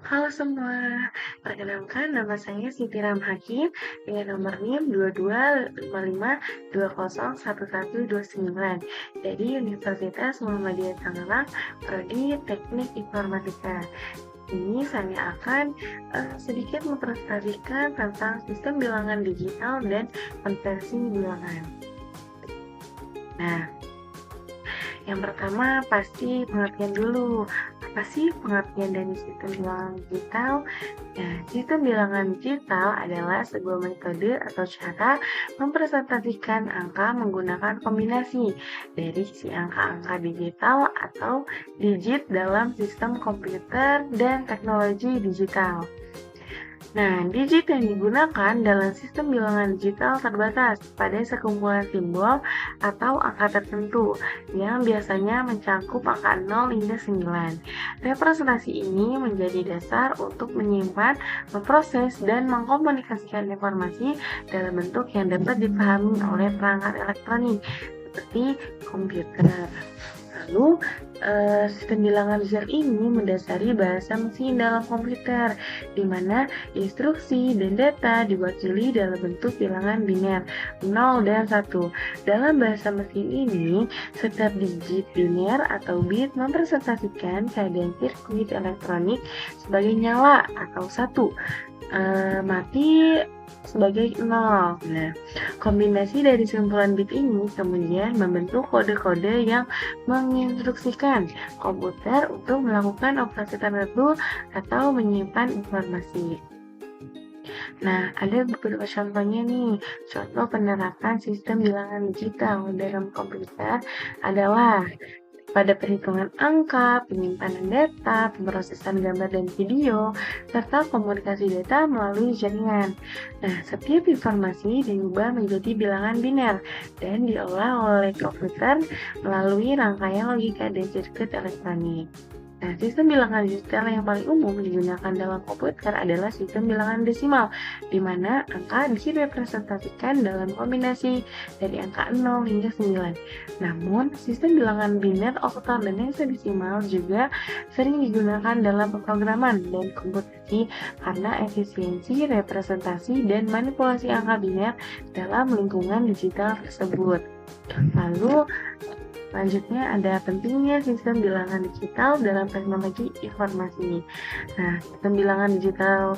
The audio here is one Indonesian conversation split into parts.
Halo semua, perkenalkan nama saya Siti Hakim dengan nomor NIM 2255201129 dari Universitas Muhammadiyah Tangerang, Prodi Teknik Informatika. Ini saya akan sedikit mempresentasikan tentang sistem bilangan digital dan konversi bilangan. Nah, yang pertama pasti pengertian dulu. Apa sih pengertian dari sistem bilangan digital? Nah, sistem bilangan digital adalah sebuah metode atau cara mempresentasikan angka menggunakan kombinasi dari si angka-angka digital atau digit dalam sistem komputer dan teknologi digital. Nah, digit yang digunakan dalam sistem bilangan digital terbatas pada sekumpulan simbol atau angka tertentu yang biasanya mencakup angka 0 hingga 9. Representasi ini menjadi dasar untuk menyimpan, memproses, dan mengkomunikasikan informasi dalam bentuk yang dapat dipahami oleh perangkat elektronik seperti komputer. Lalu, sistem bilangan digital ini mendasari bahasa mesin dalam komputer, di mana instruksi dan data diwakili dalam bentuk bilangan biner 0 dan 1. Dalam bahasa mesin ini, setiap digit biner atau bit mempresentasikan keadaan sirkuit elektronik sebagai nyala atau 1, mati sebagai 0. Nah, kombinasi dari kumpulan bit ini kemudian membentuk kode-kode yang menginstruksikan komputer untuk melakukan operasi tertentu atau menyimpan informasi. Nah, ada beberapa contohnya nih. Contoh penerapan sistem bilangan digital dalam komputer adalah pada perhitungan angka, penyimpanan data, pemrosesan gambar dan video, serta komunikasi data melalui jaringan. Nah, setiap informasi diubah menjadi bilangan biner dan diolah oleh komputer melalui rangkaian logika dan sirkuit elektronik. Nah, sistem bilangan digital yang paling umum digunakan dalam komputer adalah sistem bilangan desimal, di mana angka direpresentasikan dalam kombinasi dari angka 0 hingga 9. Namun, sistem bilangan biner, oktal, dan hexadesimal juga sering digunakan dalam pemrograman dan komputasi karena efisiensi representasi dan manipulasi angka biner dalam lingkungan digital tersebut. Lalu, selanjutnya ada pentingnya sistem bilangan digital dalam teknologi informasi. Nah, sistem bilangan digital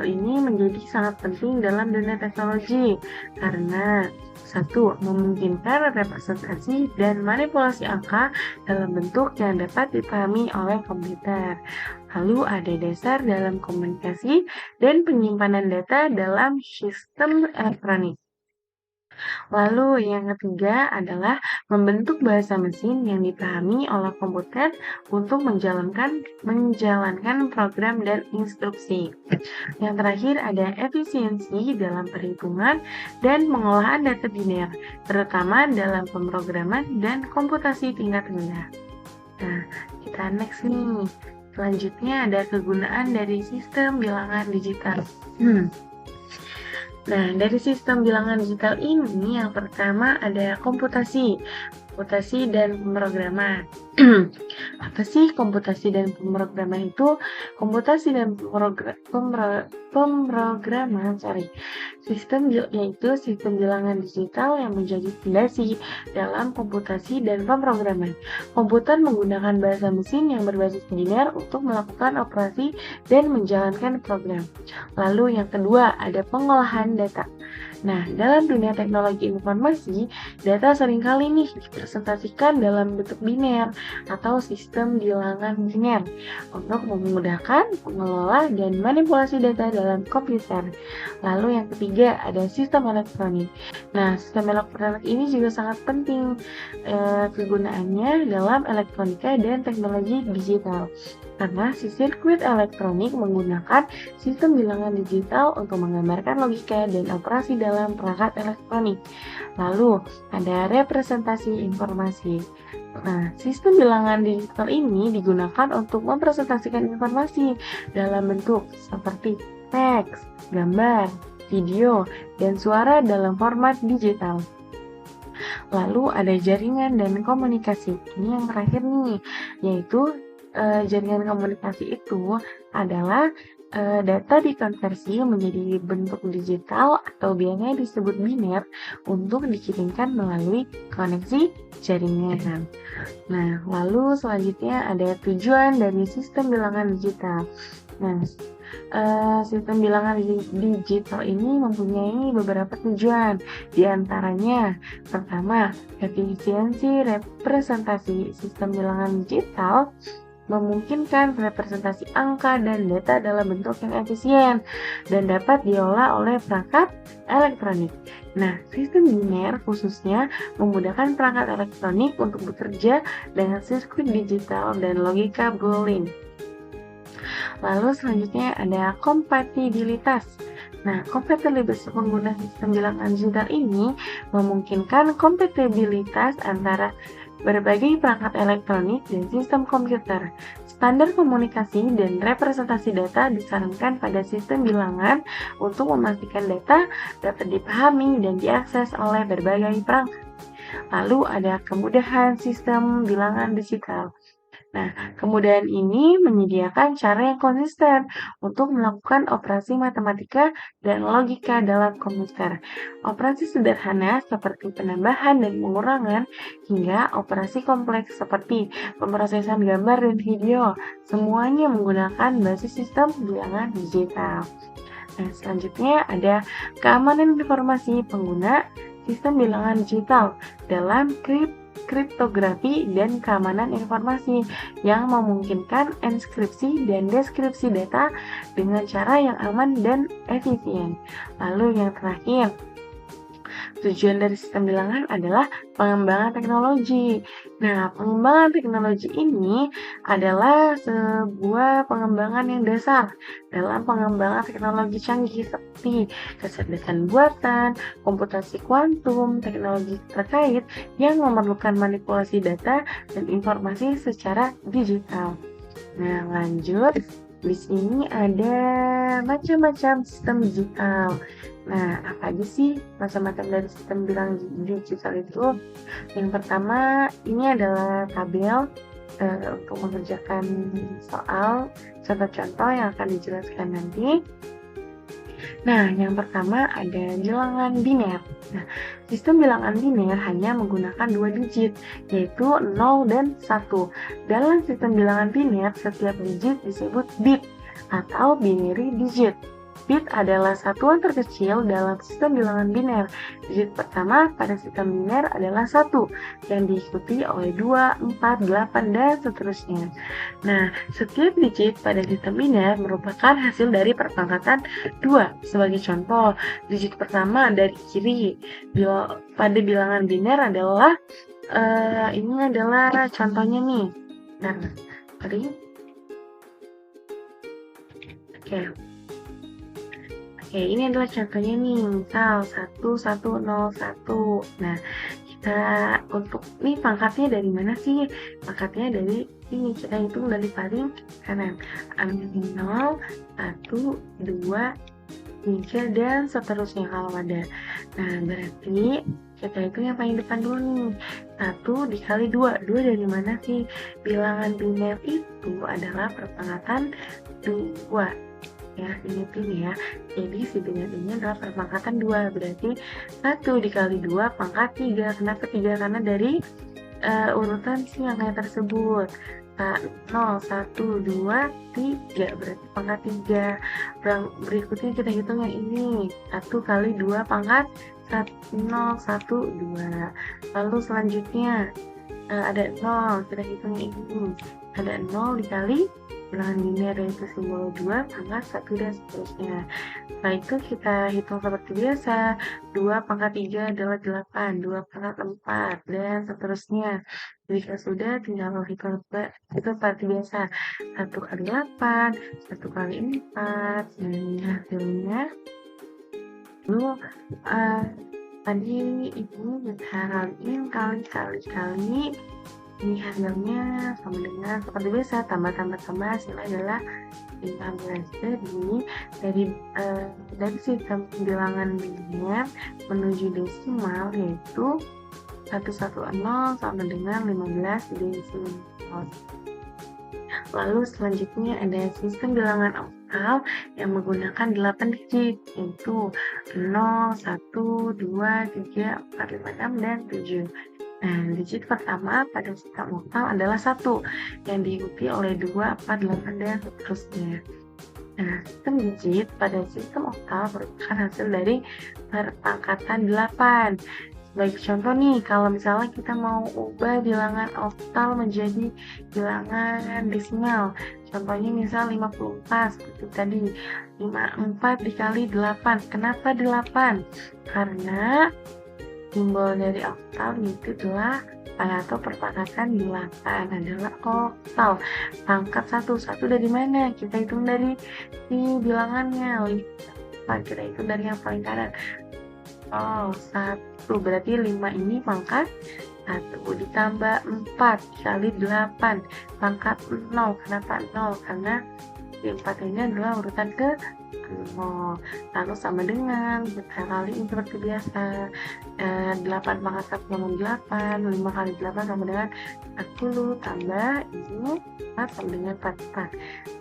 ini menjadi sangat penting dalam dunia teknologi karena satu, memungkinkan representasi dan manipulasi angka dalam bentuk yang dapat dipahami oleh komputer. Lalu ada dasar dalam komunikasi dan penyimpanan data dalam sistem elektronik. Lalu yang ketiga adalah membentuk bahasa mesin yang dipahami oleh komputer untuk menjalankan program dan instruksi. Yang terakhir ada efisiensi dalam perhitungan dan pengolahan data biner, terutama dalam pemrograman dan komputasi tingkat rendah. Nah, kita next nih. Selanjutnya ada kegunaan dari sistem bilangan digital. Nah, dari sistem bilangan digital ini yang pertama ada komputasi dan pemrograman. Apa sih komputasi dan pemrograman itu? Komputasi dan pemrograman, yaitu sistem bilangan digital yang menjadi fondasi dalam komputasi dan pemrograman. Komputer menggunakan bahasa mesin yang berbasis biner untuk melakukan operasi dan menjalankan program. Lalu yang kedua ada pengolahan data. Nah, dalam dunia teknologi informasi, data seringkali nih dipresentasikan dalam bentuk biner atau sistem bilangan biner untuk memudahkan pengelola dan manipulasi data dalam komputer. Lalu yang ketiga ada sistem elektronik. Nah, sistem elektronik ini juga sangat penting kegunaannya dalam elektronika dan teknologi digital. Karena si sirkuit elektronik menggunakan sistem bilangan digital untuk menggambarkan logika dan operasi dalam perangkat elektronik. Lalu, ada representasi informasi. Nah, sistem bilangan digital ini digunakan untuk mempresentasikan informasi dalam bentuk seperti teks, gambar, video, dan suara dalam format digital. Lalu ada jaringan dan komunikasi. Ini yang terakhir nih, yaitu jaringan komunikasi itu adalah data dikonversi menjadi bentuk digital atau biasanya disebut biner untuk dikirimkan melalui koneksi jaringan. Nah, lalu selanjutnya ada tujuan dari sistem bilangan digital. Nah, sistem bilangan digital ini mempunyai beberapa tujuan. Di antaranya, pertama, efisiensi representasi. Sistem bilangan digital memungkinkan representasi angka dan data dalam bentuk yang efisien dan dapat diolah oleh perangkat elektronik. Nah, sistem biner khususnya memudahkan perangkat elektronik untuk bekerja dengan sirkuit digital dan logika Boolean. Lalu selanjutnya ada kompatibilitas. Nah, kompatibilitas pengguna sistem bilangan digital ini memungkinkan kompatibilitas antara berbagai perangkat elektronik dan sistem komputer. Standar komunikasi dan representasi data disarankan pada sistem bilangan untuk memastikan data dapat dipahami dan diakses oleh berbagai perangkat. Lalu ada kemudahan sistem bilangan digital. Nah, kemudahan ini menyediakan cara yang konsisten untuk melakukan operasi matematika dan logika dalam komputer. Operasi sederhana seperti penambahan dan pengurangan hingga operasi kompleks seperti pemrosesan gambar dan video, semuanya menggunakan basis sistem bilangan digital. Nah, selanjutnya ada keamanan informasi pengguna sistem bilangan digital dalam kriptografi dan keamanan informasi yang memungkinkan enskripsi dan deskripsi data dengan cara yang aman dan efisien. Lalu yang terakhir, tujuan dari sistem bilangan adalah pengembangan teknologi. Nah, pengembangan teknologi ini adalah sebuah pengembangan yang dasar dalam pengembangan teknologi canggih seperti kecerdasan buatan, komputasi kuantum, teknologi terkait yang memerlukan manipulasi data dan informasi secara digital. Nah, lanjut. Di sini ada macam-macam sistem digital. Nah, apa aja sih macam-macam dari sistem bilangan digital itu? Yang pertama, ini adalah tabel untuk mengerjakan soal, contoh-contoh yang akan dijelaskan nanti. Nah, yang pertama ada bilangan biner. Nah, sistem bilangan biner hanya menggunakan 2 digit, yaitu 0 dan 1. Dalam sistem bilangan biner, setiap digit disebut bit atau binary digit. Bit adalah satuan terkecil dalam sistem bilangan biner. Digit pertama pada sistem biner adalah 1, yang diikuti oleh 2, 4, 8, dan seterusnya. Nah, setiap digit pada sistem biner merupakan hasil dari perpangkatan 2. Sebagai contoh, digit pertama dari kiri pada bilangan biner adalah ini adalah contohnya nih. Nah, tadi Oke, ini adalah contohnya nih, misal 1101. Nah, kita untuk ini pangkatnya dari mana sih? Pangkatnya dari ini, kita hitung dari paling kanan. 0, 1, 2, 3, dan seterusnya kalau ada. Nah, berarti kita hitung yang paling depan dulu nih. 1 dikali 2. 2 dari mana sih? Bilangan biner itu adalah perpangkatan 2. Ya, ini ya. Jadi si biner ini adalah perpangkatan 2. Berarti 1 dikali 2 pangkat 3. Kenapa 3? Karena dari urutan si angka tersebut. 0, 1, 2, 3. Berarti pangkat 3. Berikutnya kita hitung yang ini. 1 kali 2 pangkat 0, 1, 2. Lalu selanjutnya ada 0. Kita hitung yang ini. Ada 0 dikali bilangan biner yaitu simbol 2, pangkat 1, dan seterusnya. Setelah itu kita hitung seperti biasa. 2 pangkat 3 adalah 8, 2 pangkat 4, dan seterusnya. Jika sudah, tinggal hitung itu seperti biasa. 1 kali 8, 1 kali 4, dan hasilnya. Lalu tadi ini kita kaliin kali. Ini hasilnya sama dengan seperti biasa, tambah hasilnya adalah 15. Jadi dari sistem bilangan biner menuju desimal yaitu 110 sama dengan 15 desimal. Lalu selanjutnya ada sistem bilangan oktal yang menggunakan 8 digit, yaitu 0, 1, 2, 3, 4, 5, 6, dan 7. Nah, digit pertama pada sistem oktal adalah 1, yang diikuti oleh 2, 4, 8, dan seterusnya. Nah, sistem digit pada sistem oktal merupakan hasil dari perpangkatan 8. Sebagai contoh nih, kalau misalnya kita mau ubah bilangan oktal menjadi bilangan desimal. Contohnya misal 54, seperti tadi. 54 dikali 8. Kenapa 8? Karena simbol dari oktal itu adalah atau perpangkatan 8 adalah oktal. Pangkat 1. 1 dari mana? Kita hitung dari si bilangannya. 5. Kita hitung dari yang paling kanan. 1. Berarti 5 ini pangkat 1 ditambah 4 dikali 8 pangkat 0. Kenapa 0? Karena 4 ini adalah urutan ke 0. Lalu sama dengan kita kali ini seperti biasa. 8 pangkat 1 sama 8. 5 kali 8 sama dengan 40 tambah ini 4 sama dengan 44.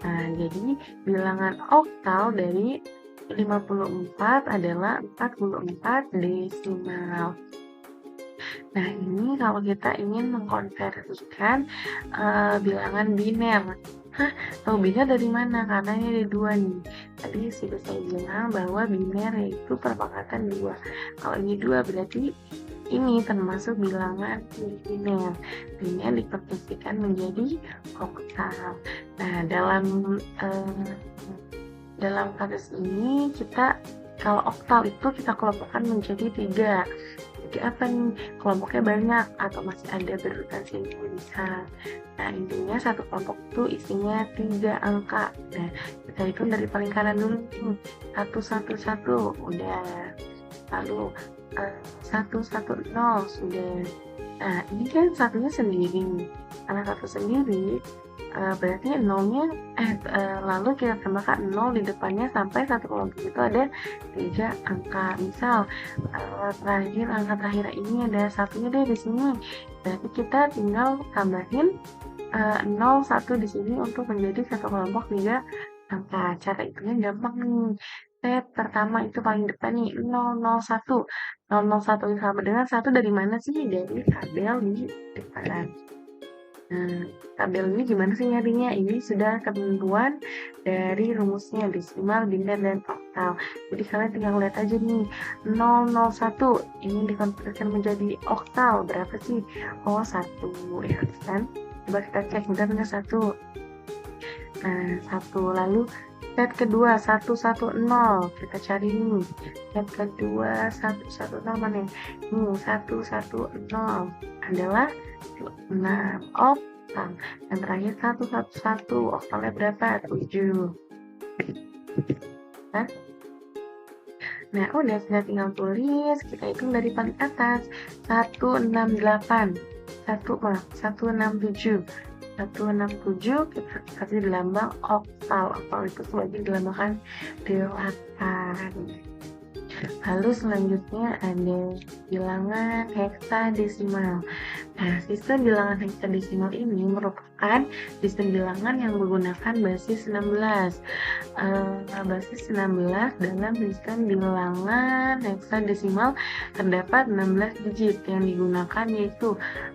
Nah, jadi bilangan oktal dari 54 adalah 44 desimal. Nah, ini kalau kita ingin mengkonversikan bilangan biner. Hah, tahu biner dari mana? Karena ini ada 2 nih. Tadi sudah saya bilang bahwa biner yaitu perpangkatan 2. Kalau ini 2 berarti ini termasuk bilangan biner. Biner dikonversikan menjadi oktal. Nah, dalam kasus ini kita kalau oktal itu kita kelompokkan menjadi 3. Jadi apa nih? Kelompoknya banyak atau masih ada berurutan simbol bisa. Nah, intinya satu kelompok itu isinya 3 angka. Nah, kita hitung dari paling kanan dulu nih. 1, 1, 1 udah. Lalu 1, 1, 0 sudah. Nah, ini kan satunya sendiri. Karena satu sendiri, berarti nolnya lalu kita tambahkan 0 di depannya sampai satu kelompok itu ada 3 angka. Misal terakhir angka terakhir ini ada satunya deh di sini. Berarti kita tinggal tambahin 0, 1 di sini untuk menjadi satu kelompok 3 angka. Cara hitungnya gampang nih. Step pertama itu paling depan nih 001. 001 ini sama dengan 1 dari mana sih? Dari tabel di depan. Nah, tabel ini gimana sih nyarinya? Ini sudah ketentuan dari rumusnya desimal, biner, dan oktal. Jadi kalian tinggal lihat aja nih 001 ini dikonversikan menjadi oktal berapa sih? Oh, 1 ya kan? Coba kita cek benar 1. Nah, 1 lalu step kedua 110 kita cari nih. Step kedua 110 mana? Nih 110 adalah 6 oktal. Dan terakhir 111 oktalnya berapa? 7. Nah, udah tinggal tulis, kita hitung dari paling atas 168 167 kita kasih lambang oktal. Oktal itu sebagai lambang 8. Lalu selanjutnya ada bilangan heksadesimal. Nah, sistem bilangan heksadesimal ini merupakan sistem bilangan yang menggunakan basis 16. Basis 16 dalam sistem bilangan heksadesimal terdapat 16 digit yang digunakan yaitu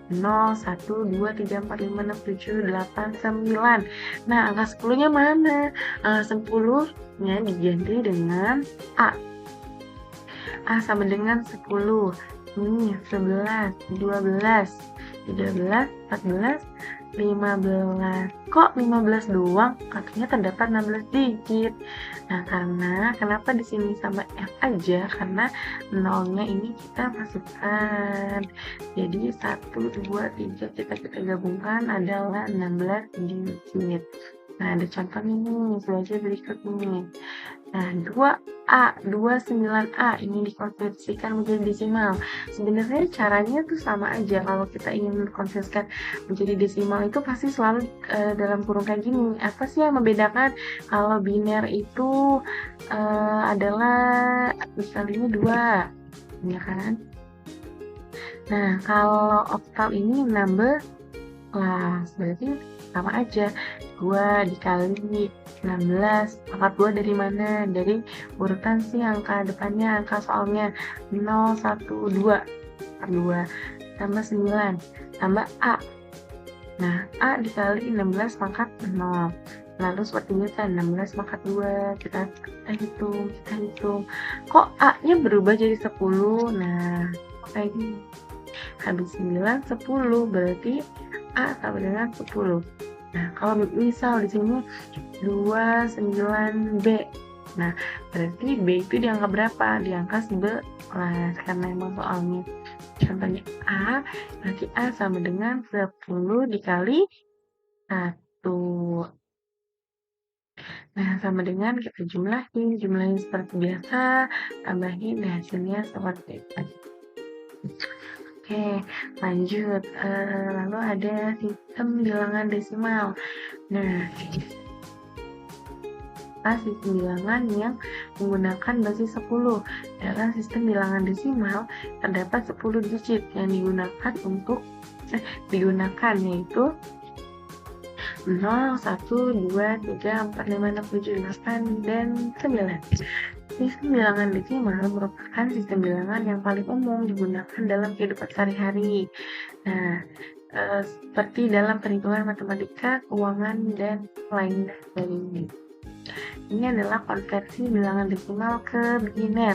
0, 1, 2, 3, 4, 5, 6, 7, 8, 9. Nah, angka 10-nya mana? 10-nya diganti dengan A. A sama dengan 10. Ini 11, 12, 13, 14, 15. Kok 15 doang? Katanya terdapat 16 digit. Nah, kenapa di sini sama F aja? Karena nolnya ini kita masukkan. Jadi 1, 2, 3 kita gabungkan adalah 16 digit. Nah, ada contoh nih, belajar berikut nih. Nah, 29A ini dikonversikan menjadi desimal. Sebenarnya caranya tuh sama aja. Kalau kita ingin mengkonversikan menjadi desimal itu pasti selalu dalam kurung kayak gini. Apa sih yang membedakan? Kalau biner itu adalah dikalinya 2, ya kan? Nah, kalau oktal ini number kelas, berarti sama aja 2 dikali 16. Pangkat 2 dari mana? Dari urutan si angka depannya, angka soalnya 0, 1, 2. 2 tambah 9 tambah A. Nah, A dikali 16 pangkat 0. Lalu seperti biasa 16 pangkat 2. Kita hitung. Kok A-nya berubah jadi 10? Nah, kayak gini. Habis 9, 10. Berarti A sama dengan 10. Nah, kalau misal di sini 29B. Nah, berarti B itu di angka berapa? Di angka 11, karena emang soalnya contohnya A, berarti A sama dengan 10 dikali 1. Nah, sama dengan kita jumlahin seperti biasa, tambahin, hasilnya seperti itu. Oke, lanjut. Lalu ada sistem bilangan desimal. Nah, sistem bilangan yang menggunakan basis 10. Dalam sistem bilangan desimal, terdapat 10 digit yang digunakan yaitu 0, 1, 2, 3, 4, 5, 6, 7, 8, dan 9. Sistem bilangan desimal merupakan sistem bilangan yang paling umum digunakan dalam kehidupan sehari-hari. Nah, seperti dalam perhitungan matematika, keuangan, dan lain sebagainya. Ini adalah konversi bilangan desimal ke biner.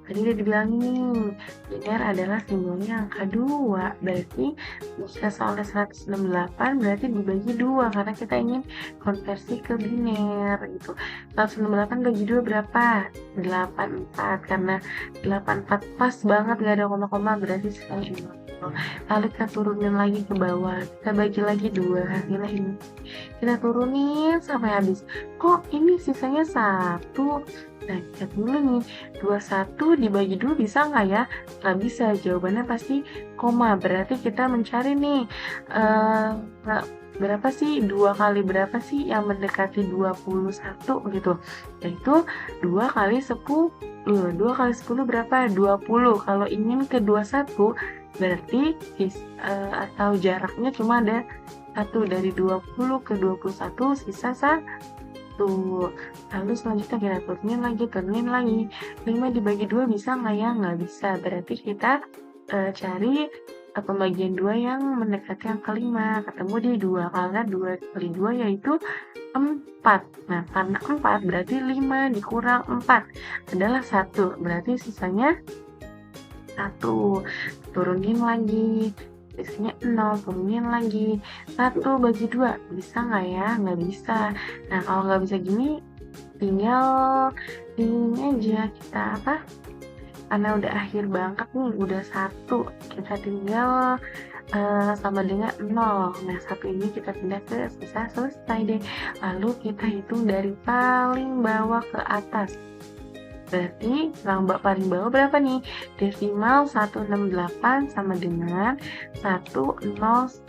Tadi udah dibilangin, biner adalah simbolnya angka 2. Berarti jika soalnya 168 berarti dibagi 2 karena kita ingin konversi ke biner gitu. 168 bagi 2 berapa? 84. Karena 84 pas banget gak ada koma-koma berarti sekali 2. Lalu kita turunin lagi ke bawah, kita bagi lagi 2, hasilnya ini. Kita turunin sampai habis. Kok ini sisanya 1? Nah, cek dulu nih, 21 dibagi 2 bisa nggak ya? Nggak bisa, jawabannya pasti koma. Berarti kita mencari nih, berapa sih, 2 kali berapa sih yang mendekati 21 gitu. Yaitu 2 kali 10, 2 kali 10 berapa? 20. Kalau ingin ke 21, berarti atau jaraknya cuma ada 1, dari 20 ke 21 sisa 1. Lalu selanjutnya kita turunin lagi. 5 dibagi 2 bisa nggak ya? Nggak bisa. Berarti kita cari pembagian 2 yang mendekati angka 5. Ketemu di 2, karena 2 kali 2 yaitu 4. Nah, karena 4 berarti 5 dikurang 4 adalah 1. Berarti sisanya 1. Turunin lagi. Biasanya 0, turunin lagi. 1 bagi 2, bisa nggak ya? Nggak bisa. Nah, kalau nggak bisa gini, tinggal ini aja kita karena udah akhir banget nih, udah 1. Kita tinggal sama dengan 0. Nah, 1 ini kita pindah ke sisa, selesai deh. Lalu kita hitung dari paling bawah ke atas. Berarti paling bawah berapa nih? Desimal 168 sama dengan 1010100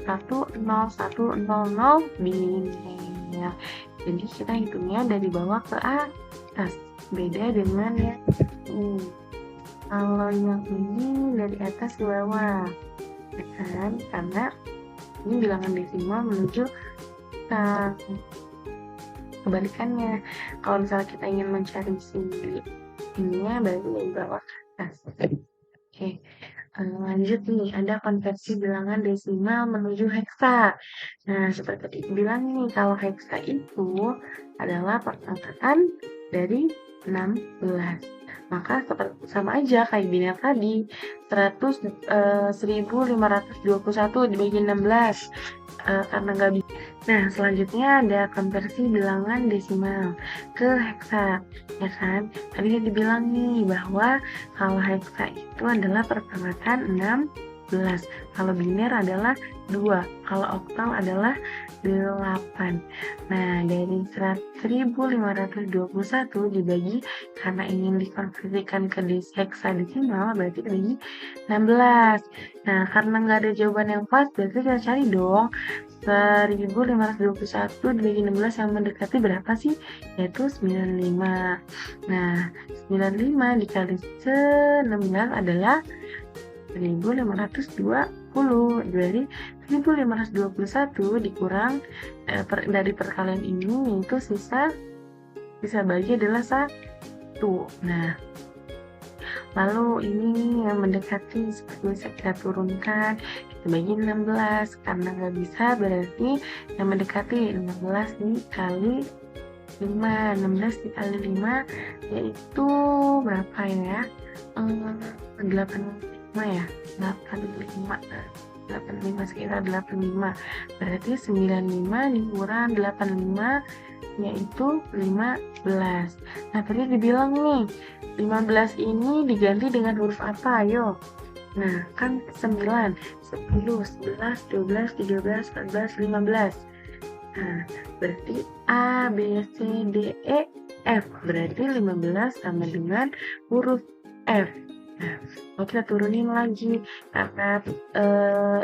biner. Jadi kita hitungnya dari bawah ke atas. Beda dengan yang ini. Kalau yang ini dari atas ke bawah. Ya kan? Karena ini bilangan desimal menuju ke kebalikannya. Kalau misalnya kita ingin mencari sini ininya berarti dari bawah ke atas. Oke, lanjut nih, ada konversi bilangan desimal menuju heksa. Nah, seperti tadi bilang nih, kalau heksa itu adalah perangkatan dari 16. Maka sama aja kayak biner tadi, 1521 dibagi 16. Karena nggak bisa. Nah, selanjutnya ada konversi bilangan desimal ke heksa, ya kan? Tadi udah dibilang nih bahwa kalau heksa itu adalah perangkatan 16, kalau biner adalah 2, kalau oktal adalah 8. Nah, dari 1521 dibagi, karena ingin dikonversikan ke heksadesimal, berarti dibagi 16. Nah, karena nggak ada jawaban yang pas, berarti kita cari dong 1521 dibagi 16 yang mendekati berapa sih? Yaitu 95. Nah, 95 dikali 16 adalah 1522. 20 dari 1521 dikurang dari perkalian ini, yaitu sisa bagi adalah 1. Nah, lalu ini yang mendekati seperti biasa kita turunkan, kita bagi 16, karena nggak bisa berarti yang mendekati 16 dikali 5, 16 dikali 5 yaitu berapa ya? 85 ya? 85, 85 sekitar 85. Berarti 95 dikurang 85 yaitu 15. Nah, tadi dibilang nih, 15 ini diganti dengan huruf apa? Ayo. Nah, kan 9, 10, 11, 12, 13, 14, 15. Nah, berarti A, B, C, D, E, F. Berarti 15 sama dengan huruf F. Nah, mau kita turunin lagi karena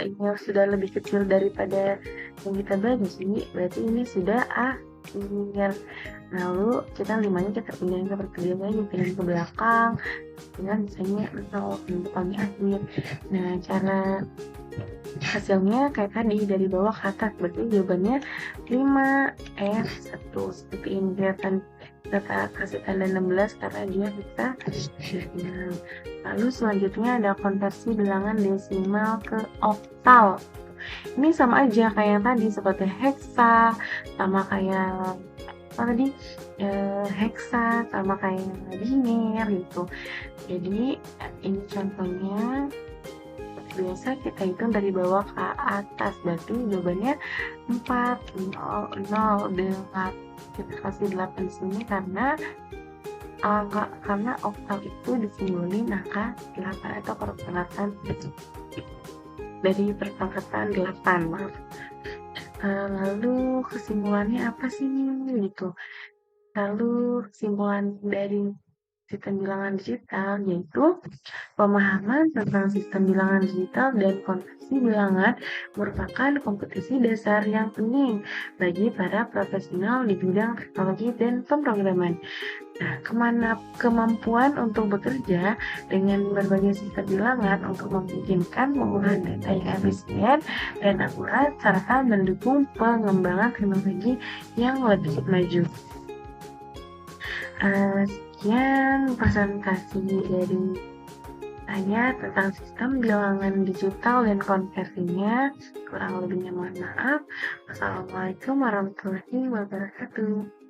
ini sudah lebih kecil daripada yang kita bagi, berarti ini sudah akhir. Lalu kita 5-nya kita pindahin ke perkalian lagi, pindahin ke belakang dengan misalnya 0 untuk paling akhir. Nah, cara hasilnya kayak tadi dari bawah ke atas, berarti jawabannya 5F1 seperti ini. Kita kasih tanda 16 karena dia kita desimal. Lalu selanjutnya ada konversi bilangan desimal ke oktal. Ini sama aja kayak yang tadi, seperti heksa, sama kayak apa tadi, heksa, sama kayak biner gitu. Jadi ini contohnya biasa kita hitung dari bawah ke atas, berarti jawabannya 4, 0, 0, 8. Kita kasih 8 di sini karena oktal itu disimbolin angka 8 atau perpangkatan dari perpangkatan 8, maaf. Lalu kesimpulannya apa sih gitu? Lalu kesimpulan dari sistem bilangan digital yaitu pemahaman tentang sistem bilangan digital dan konversi bilangan merupakan kompetisi dasar yang penting bagi para profesional di bidang teknologi dan pemrograman. Nah, kemampuan untuk bekerja dengan berbagai sistem bilangan untuk memungkinkan penggunaan data yang efisien dan akurat serta mendukung pengembangan teknologi yang lebih maju. Sekian presentasi dari saya tentang sistem bilangan digital dan konversinya. Kurang lebihnya mohon maaf. Wassalamualaikum warahmatullahi wabarakatuh.